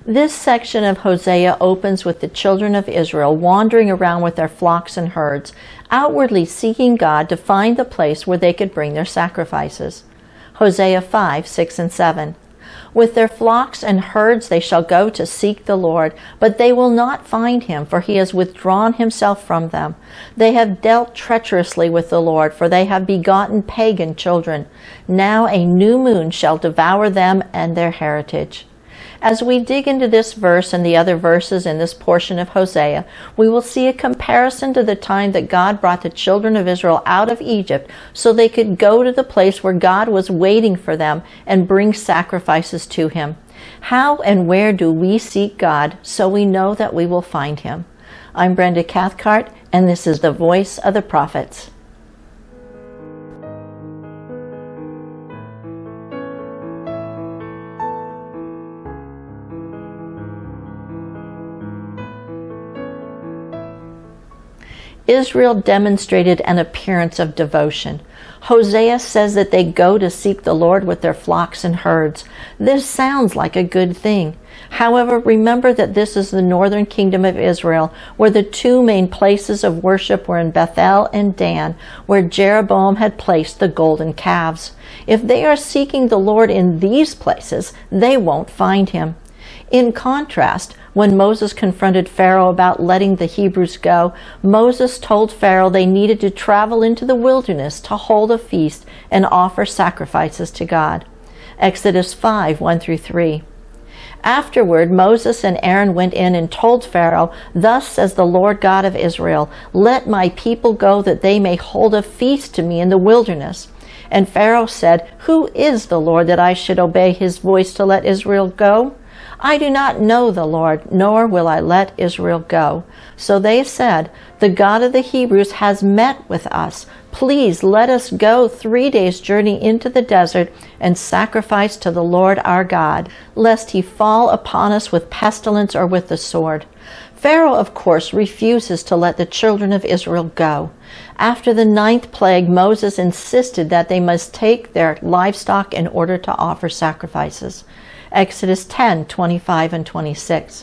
This section of Hosea opens with the children of Israel wandering around with their flocks and herds, outwardly seeking God to find the place where they could bring their sacrifices. Hosea 5:6 and 7. With their flocks and herds they shall go to seek the Lord, but they will not find him, for he has withdrawn himself from them. They have dealt treacherously with the Lord, for they have begotten pagan children. Now a new moon shall devour them and their heritage. As we dig into this verse and the other verses in this portion of Hosea, we will see a comparison to the time that God brought the children of Israel out of Egypt so they could go to the place where God was waiting for them and bring sacrifices to him. How and where do we seek God so we know that we will find him? I'm Brenda Cathcart, and this is the Voice of the Prophets. Israel demonstrated an appearance of devotion. Hosea says that they go to seek the Lord with their flocks and herds. This sounds like a good thing. However, remember that this is the northern kingdom of Israel, where the two main places of worship were in Bethel and Dan, where Jeroboam had placed the golden calves. If they are seeking the Lord in these places, they won't find him. In contrast, when Moses confronted Pharaoh about letting the Hebrews go, Moses told Pharaoh they needed to travel into the wilderness to hold a feast and offer sacrifices to God. Exodus 5:1-3. Afterward, Moses and Aaron went in and told Pharaoh, "Thus says the Lord God of Israel, let my people go that they may hold a feast to me in the wilderness." And Pharaoh said, "Who is the Lord that I should obey his voice to let Israel go? I do not know the Lord, nor will I let Israel go." So they said, "The God of the Hebrews has met with us. Please let us go 3 days' journey into the desert and sacrifice to the Lord our God, lest he fall upon us with pestilence or with the sword." Pharaoh, of course, refuses to let the children of Israel go. After the 9th plague, Moses insisted that they must take their livestock in order to offer sacrifices. Exodus 10:25-26.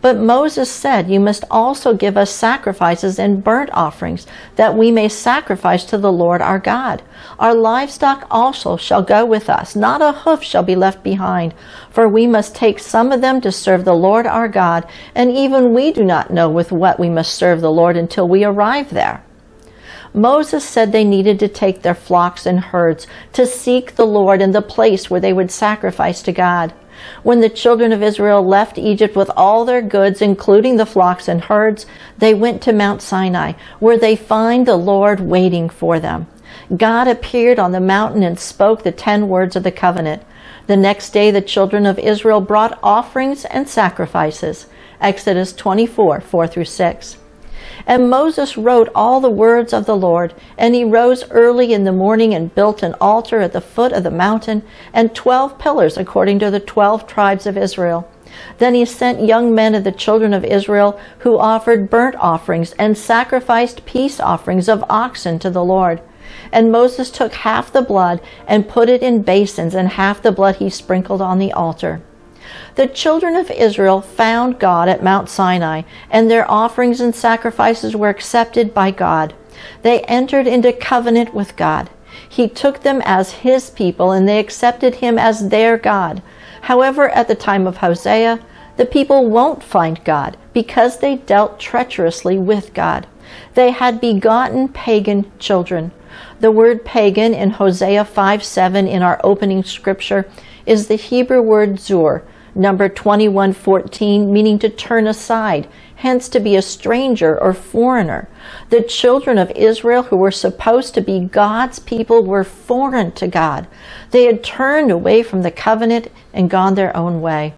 But Moses said, "You must also give us sacrifices and burnt offerings, that we may sacrifice to the Lord our God. Our livestock also shall go with us, not a hoof shall be left behind, for we must take some of them to serve the Lord our God, and even we do not know with what we must serve the Lord until we arrive there." Moses said they needed to take their flocks and herds to seek the Lord in the place where they would sacrifice to God. When the children of Israel left Egypt with all their goods, including the flocks and herds, they went to Mount Sinai, where they find the Lord waiting for them. God appeared on the mountain and spoke the 10 words of the covenant. The next day the children of Israel brought offerings and sacrifices. Exodus 24:4-6. And Moses wrote all the words of the Lord, and he rose early in the morning and built an altar at the foot of the mountain, and 12 pillars according to the 12 tribes of Israel. Then he sent young men of the children of Israel who offered burnt offerings and sacrificed peace offerings of oxen to the Lord. And Moses took half the blood and put it in basins, and half the blood he sprinkled on the altar. The children of Israel found God at Mount Sinai, and their offerings and sacrifices were accepted by God. They entered into covenant with God. He took them as his people, and they accepted him as their God. However, at the time of Hosea, the people won't find God because they dealt treacherously with God. They had begotten pagan children. The word pagan in Hosea 5:7 in our opening scripture is the Hebrew word zur, number 2114, meaning to turn aside, hence to be a stranger or foreigner. The children of Israel, who were supposed to be God's people, were foreign to God. They had turned away from the covenant and gone their own way.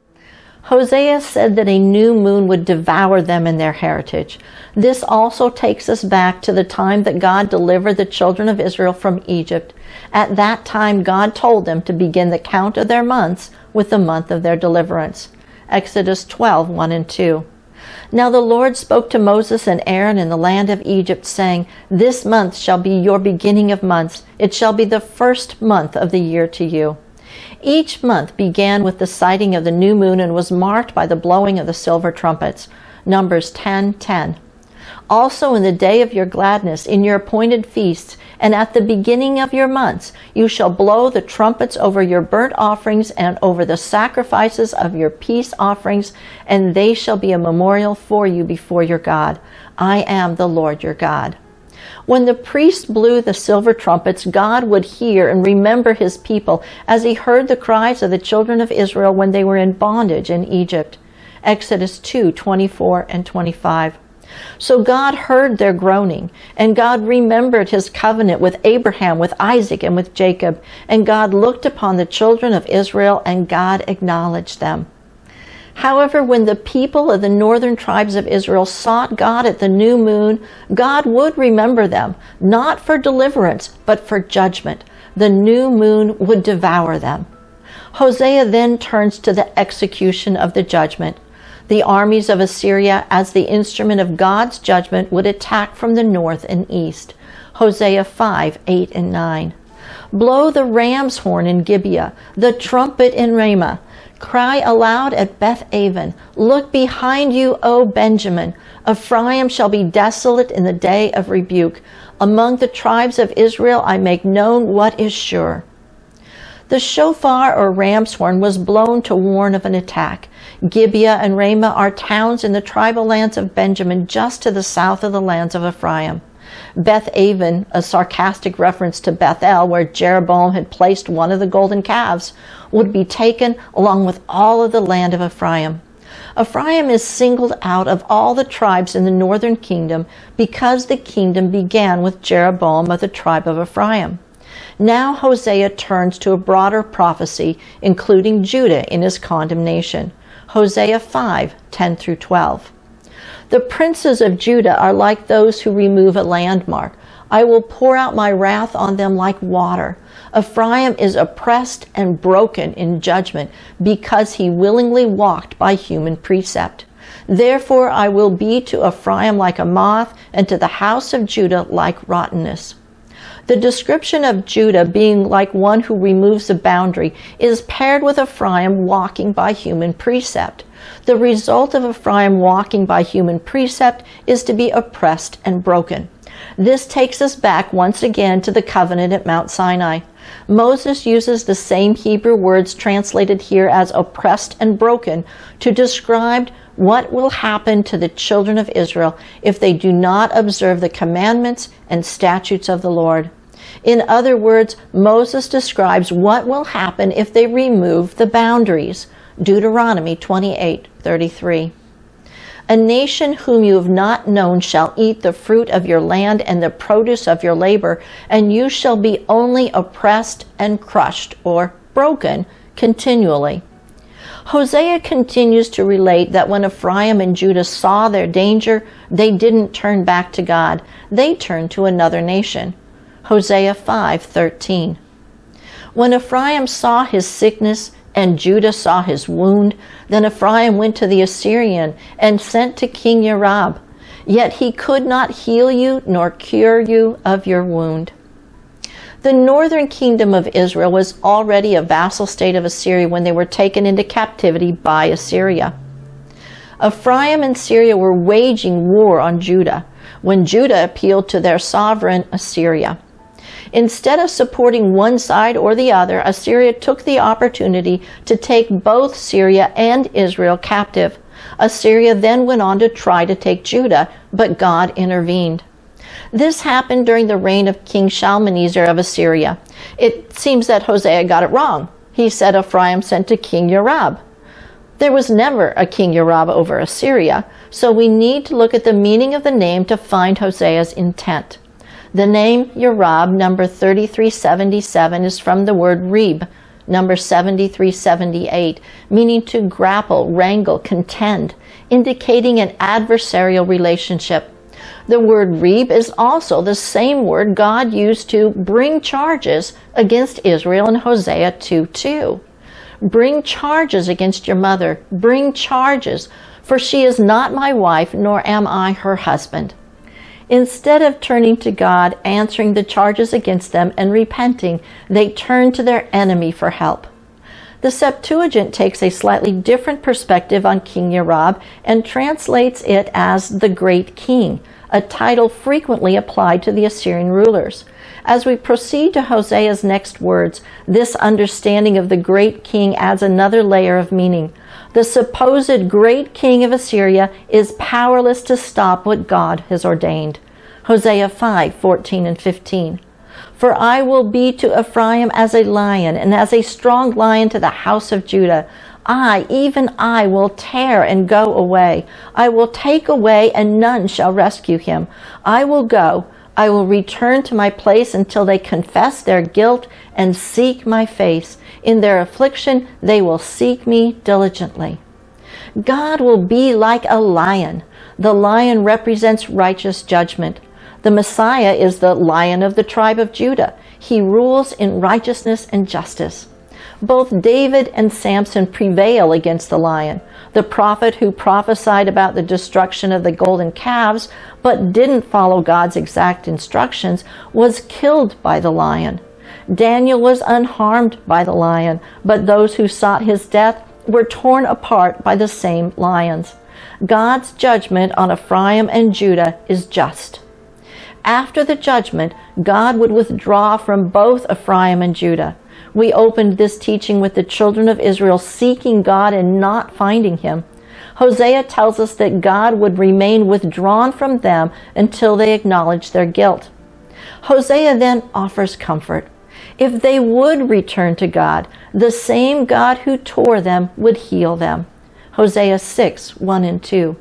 Hosea said that a new moon would devour them and their heritage. This also takes us back to the time that God delivered the children of Israel from Egypt. At that time, God told them to begin the count of their months with the month of their deliverance. Exodus 12:1-2. Now the Lord spoke to Moses and Aaron in the land of Egypt, saying, "This month shall be your beginning of months. It shall be the first month of the year to you. Each month began with the sighting of the new moon and was marked by the blowing of the silver trumpets. Numbers 10:10. Also in the day of your gladness, in your appointed feasts, and at the beginning of your months, you shall blow the trumpets over your burnt offerings and over the sacrifices of your peace offerings, and they shall be a memorial for you before your God. I am the Lord your God. When the priest blew the silver trumpets, God would hear and remember his people as he heard the cries of the children of Israel when they were in bondage in Egypt. Exodus 2:24 and 25. So God heard their groaning, and God remembered his covenant with Abraham, with Isaac, and with Jacob. And God looked upon the children of Israel, and God acknowledged them. However, when the people of the northern tribes of Israel sought God at the new moon, God would remember them, not for deliverance, but for judgment. The new moon would devour them. Hosea then turns to the execution of the judgment. The armies of Assyria, as the instrument of God's judgment, would attack from the north and east. Hosea 5:8 and 9. Blow the ram's horn in Gibeah, the trumpet in Ramah. Cry aloud at Beth-aven. Look behind you, O Benjamin. Ephraim shall be desolate in the day of rebuke. Among the tribes of Israel I make known what is sure. The shofar or ram's horn was blown to warn of an attack. Gibeah and Ramah are towns in the tribal lands of Benjamin, just to the south of the lands of Ephraim. Beth-aven, a sarcastic reference to Bethel, where Jeroboam had placed one of the golden calves, would be taken along with all of the land of Ephraim. Ephraim is singled out of all the tribes in the northern kingdom because the kingdom began with Jeroboam of the tribe of Ephraim. Now Hosea turns to a broader prophecy, including Judah in his condemnation. Hosea 5:10 through 12. The princes of Judah are like those who remove a landmark. I will pour out my wrath on them like water. Ephraim is oppressed and broken in judgment because he willingly walked by human precept. Therefore I will be to Ephraim like a moth, and to the house of Judah like rottenness. The description of Judah being like one who removes a boundary is paired with Ephraim walking by human precept. The result of Ephraim walking by human precept is to be oppressed and broken. This takes us back once again to the covenant at Mount Sinai. Moses uses the same Hebrew words translated here as oppressed and broken to describe what will happen to the children of Israel if they do not observe the commandments and statutes of the Lord. In other words, Moses describes what will happen if they remove the boundaries. Deuteronomy 28:33. A nation whom you have not known shall eat the fruit of your land and the produce of your labor, and you shall be only oppressed and crushed, or broken, continually. Hosea continues to relate that when Ephraim and Judah saw their danger, they didn't turn back to God. They turned to another nation. Hosea 5:13. When Ephraim saw his sickness and Judah saw his wound, then Ephraim went to the Assyrian and sent to King Yerab. Yet he could not heal you nor cure you of your wound. The northern kingdom of Israel was already a vassal state of Assyria when they were taken into captivity by Assyria. Ephraim and Syria were waging war on Judah when Judah appealed to their sovereign Assyria. Instead of supporting one side or the other, Assyria took the opportunity to take both Syria and Israel captive. Assyria then went on to try to take Judah, but God intervened. This happened during the reign of King Shalmaneser of Assyria. It seems that Hosea got it wrong. He said Ephraim sent to King Yerab. There was never a King Yerab over Assyria, so we need to look at the meaning of the name to find Hosea's intent. The name Yerab, number 3377, is from the word Reb, number 7378, meaning to grapple, wrangle, contend, indicating an adversarial relationship. The word Reb is also the same word God used to bring charges against Israel in Hosea 2:2. Bring charges against your mother. Bring charges, for she is not my wife, nor am I her husband. Instead of turning to God, answering the charges against them, and repenting, they turned to their enemy for help. The Septuagint takes a slightly different perspective on King Yerab and translates it as the Great King, a title frequently applied to the Assyrian rulers. As we proceed to Hosea's next words, this understanding of the Great King adds another layer of meaning. The supposed Great King of Assyria is powerless to stop what God has ordained. Hosea 5:14 and 15. For I will be to Ephraim as a lion, and as a strong lion to the house of Judah. I, even I, will tear and go away. I will take away, and none shall rescue him. I will go. I will return to my place until they confess their guilt and seek my face. In their affliction, they will seek me diligently. God will be like a lion. The lion represents righteous judgment. The Messiah is the Lion of the tribe of Judah. He rules in righteousness and justice. Both David and Samson prevail against the lion. The prophet who prophesied about the destruction of the golden calves but didn't follow God's exact instructions was killed by the lion. Daniel was unharmed by the lion, but those who sought his death were torn apart by the same lions. God's judgment on Ephraim and Judah is just. After the judgment, God would withdraw from both Ephraim and Judah. We opened this teaching with the children of Israel seeking God and not finding him. Hosea tells us that God would remain withdrawn from them until they acknowledge their guilt. Hosea then offers comfort. If they would return to God, the same God who tore them would heal them. Hosea 6:1 and 2.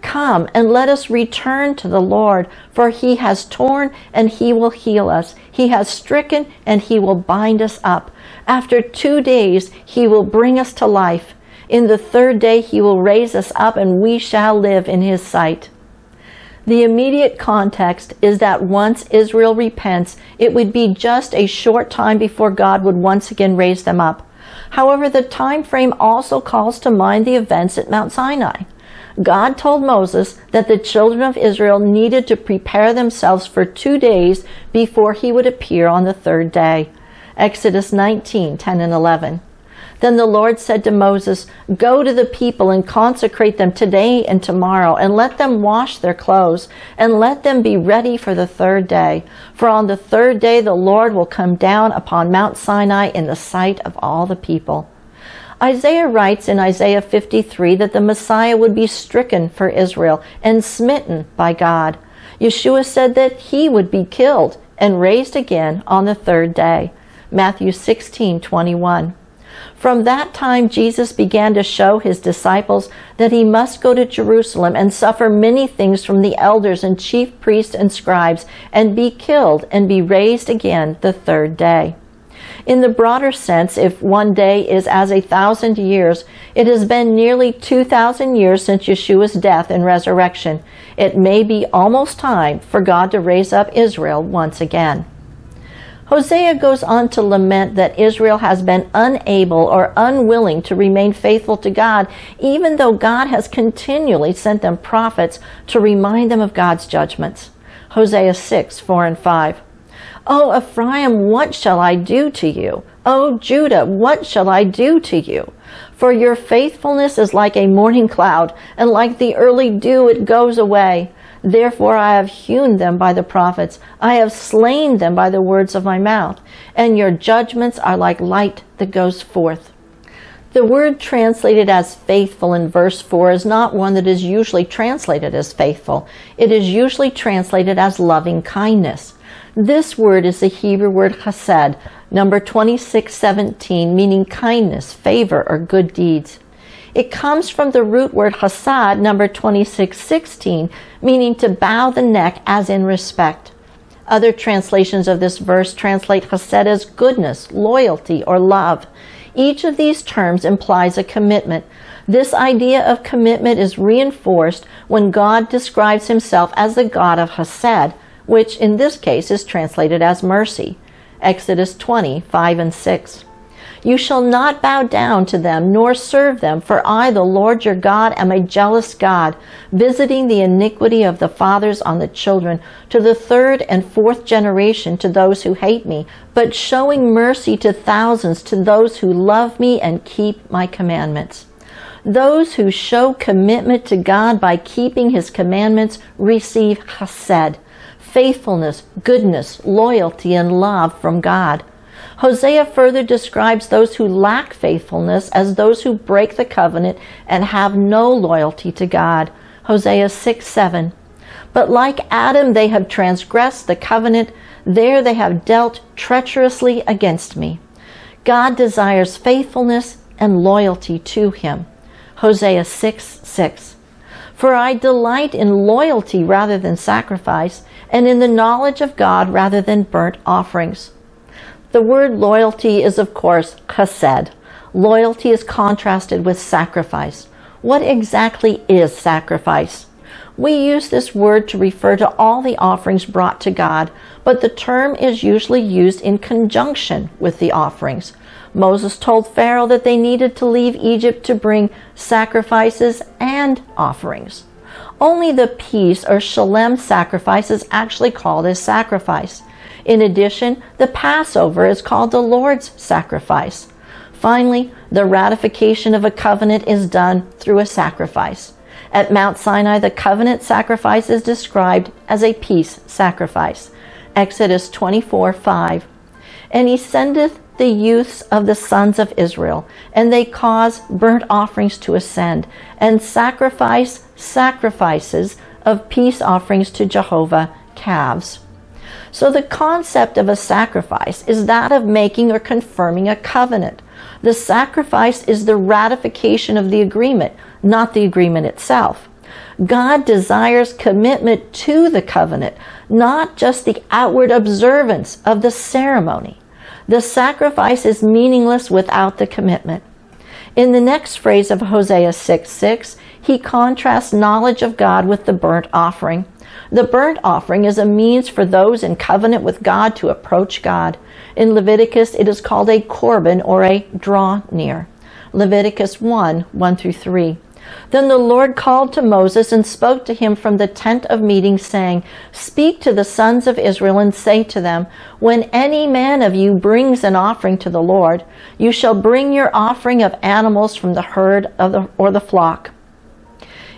Come and let us return to the Lord, for he has torn and he will heal us. He has stricken and he will bind us up. After 2 days he will bring us to life. In the 3rd day he will raise us up and we shall live in his sight. The immediate context is that once Israel repents, it would be just a short time before God would once again raise them up. However, the time frame also calls to mind the events at Mount Sinai. God told Moses that the children of Israel needed to prepare themselves for 2 days before he would appear on the 3rd day. Exodus 19:10 and 11. Then the Lord said to Moses, Go to the people and consecrate them today and tomorrow, and let them wash their clothes, and let them be ready for the 3rd day. For on the 3rd day the Lord will come down upon Mount Sinai in the sight of all the people. Isaiah writes in Isaiah 53 that the Messiah would be stricken for Israel and smitten by God. Yeshua said that he would be killed and raised again on the 3rd day. Matthew 16:21. From that time, Jesus began to show his disciples that he must go to Jerusalem and suffer many things from the elders and chief priests and scribes, and be killed and be raised again the 3rd day. In the broader sense, if 1 day is as 1,000 years, it has been nearly 2,000 years since Yeshua's death and resurrection. It may be almost time for God to raise up Israel once again. Hosea goes on to lament that Israel has been unable or unwilling to remain faithful to God, even though God has continually sent them prophets to remind them of God's judgments. Hosea 6:4 and 5. O Ephraim, what shall I do to you? O Judah, what shall I do to you? For your faithfulness is like a morning cloud, and like the early dew it goes away. Therefore I have hewn them by the prophets. I have slain them by the words of my mouth. And your judgments are like light that goes forth. The word translated as faithful in verse 4 is not one that is usually translated as faithful. It is usually translated as loving kindness. This word is the Hebrew word chesed, number 2617, meaning kindness, favor, or good deeds. It comes from the root word chesed, number 2616, meaning to bow the neck as in respect. Other translations of this verse translate chesed as goodness, loyalty, or love. Each of these terms implies a commitment. This idea of commitment is reinforced when God describes himself as the God of chesed, which in this case is translated as mercy. Exodus 20:5 and 6. You shall not bow down to them, nor serve them, for I, the Lord your God, am a jealous God, visiting the iniquity of the fathers on the children, to the third and fourth generation to those who hate me, but showing mercy to thousands, to those who love me and keep my commandments. Those who show commitment to God by keeping his commandments receive chesed, faithfulness, goodness, loyalty, and love from God. Hosea further describes those who lack faithfulness as those who break the covenant and have no loyalty to God. Hosea 6:7. But like Adam, they have transgressed the covenant. There they have dealt treacherously against me. God desires faithfulness and loyalty to him. Hosea 6:6. For I delight in loyalty rather than sacrifice, and in the knowledge of God rather than burnt offerings. The word loyalty is, of course, chesed. Loyalty is contrasted with sacrifice. What exactly is sacrifice? We use this word to refer to all the offerings brought to God, but the term is usually used in conjunction with the offerings. Moses told Pharaoh that they needed to leave Egypt to bring sacrifices and offerings. Only the peace or shalem sacrifice is actually called a sacrifice. In addition, the Passover is called the Lord's sacrifice. Finally, the ratification of a covenant is done through a sacrifice. At Mount Sinai, the covenant sacrifice is described as a peace sacrifice. Exodus 24:5. And he sendeth the youths of the sons of Israel, and they cause burnt offerings to ascend, and sacrifices of peace offerings to Jehovah, calves. So the concept of a sacrifice is that of making or confirming a covenant. The sacrifice is the ratification of the agreement, not the agreement itself. God desires commitment to the covenant, not just the outward observance of the ceremony. The sacrifice is meaningless without the commitment. In the next phrase of Hosea 6:6, he contrasts knowledge of God with the burnt offering. The burnt offering is a means for those in covenant with God to approach God. In Leviticus, it is called a korban or a draw near. Leviticus 1:1-3. Then the Lord called to Moses and spoke to him from the tent of meeting, saying, Speak to the sons of Israel and say to them, When any man of you brings an offering to the Lord, you shall bring your offering of animals from the herd or the flock.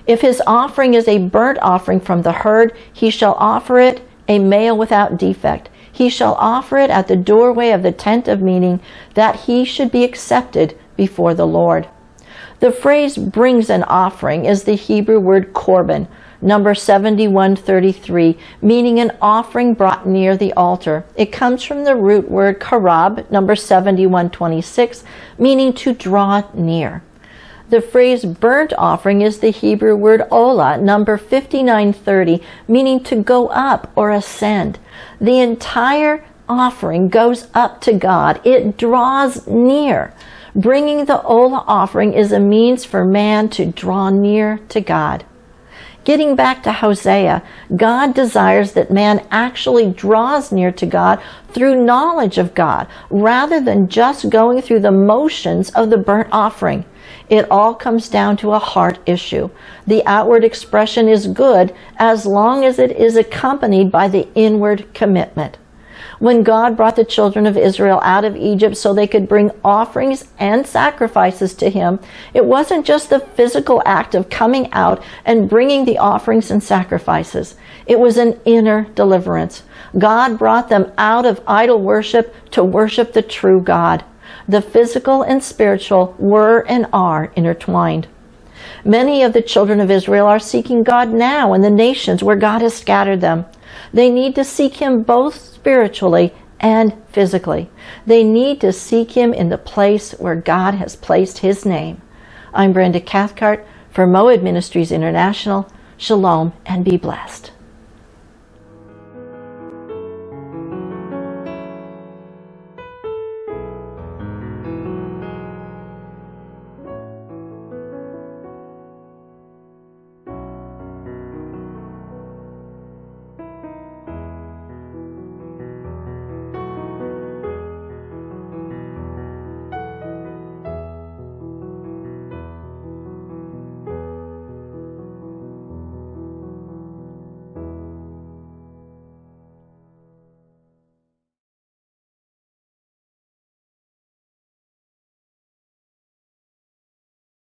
If his offering is a burnt offering from the herd, he shall offer it a male without defect. He shall offer it at the doorway of the tent of meeting, that he should be accepted before the Lord. The phrase brings an offering is the Hebrew word korban, number 7133, meaning an offering brought near the altar. It comes from the root word karab, number 7126, meaning to draw near. The phrase burnt offering is the Hebrew word olah, number 5930, meaning to go up or ascend. The entire offering goes up to God. It draws near. Bringing the olah offering is a means for man to draw near to God. Getting back to Hosea, God desires that man actually draws near to God through knowledge of God, rather than just going through the motions of the burnt offering. It all comes down to a heart issue. The outward expression is good as long as it is accompanied by the inward commitment. When God brought the children of Israel out of Egypt so they could bring offerings and sacrifices to him, it wasn't just the physical act of coming out and bringing the offerings and sacrifices. It was an inner deliverance. God brought them out of idol worship to worship the true God. The physical and spiritual were and are intertwined. Many of the children of Israel are seeking God now in the nations where God has scattered them. They need to seek him both spiritually and physically. They need to seek him in the place where God has placed his name. I'm Brenda Cathcart for Moed Ministries International. Shalom and be blessed.